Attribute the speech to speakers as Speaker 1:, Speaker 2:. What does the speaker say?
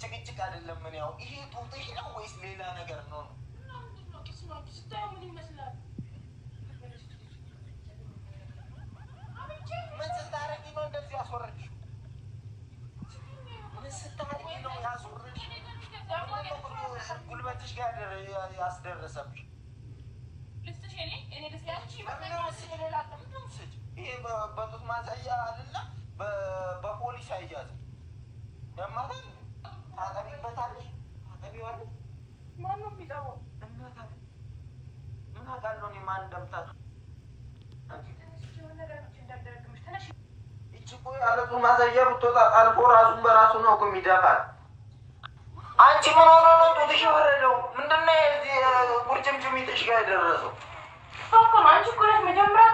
Speaker 1: ጭቅጭቅ አይደለም። ምን ያው ይሄ ጡትሽ ነው ወይስ ሌላ ነገር ነው? ምን ስታረጊ ነው እንደዚህ ያስወረድሽ? ምን ስታረጊ ነው ያስወረድሽ? ጉልበትሽ ጋር ያስደረሰብሽ ይሄ በጡት ማሳያ አይደለም፣ በፖሊስ አይያዝም። ያማታል። ታጠቢበታለሽ። ታጠቢዋለሽ። ማነው የሚጠባው? እናታለሽ። ምን አውቃለሁ እኔ ማን እንደምታጠ ይቺ እኮ ያለጡ ማሳያ ብትወጣ አልፎ ራሱን በራሱ ነው እኮ የሚደፋል። አንቺ ምን ሆነ ነው ጡትሽ የወረደው? ምንድን ነው የዚህ ቁርጭምጭሚትሽ ጋር የደረሰው?
Speaker 2: አንቺ እኮ ነሽ መጀመሪያ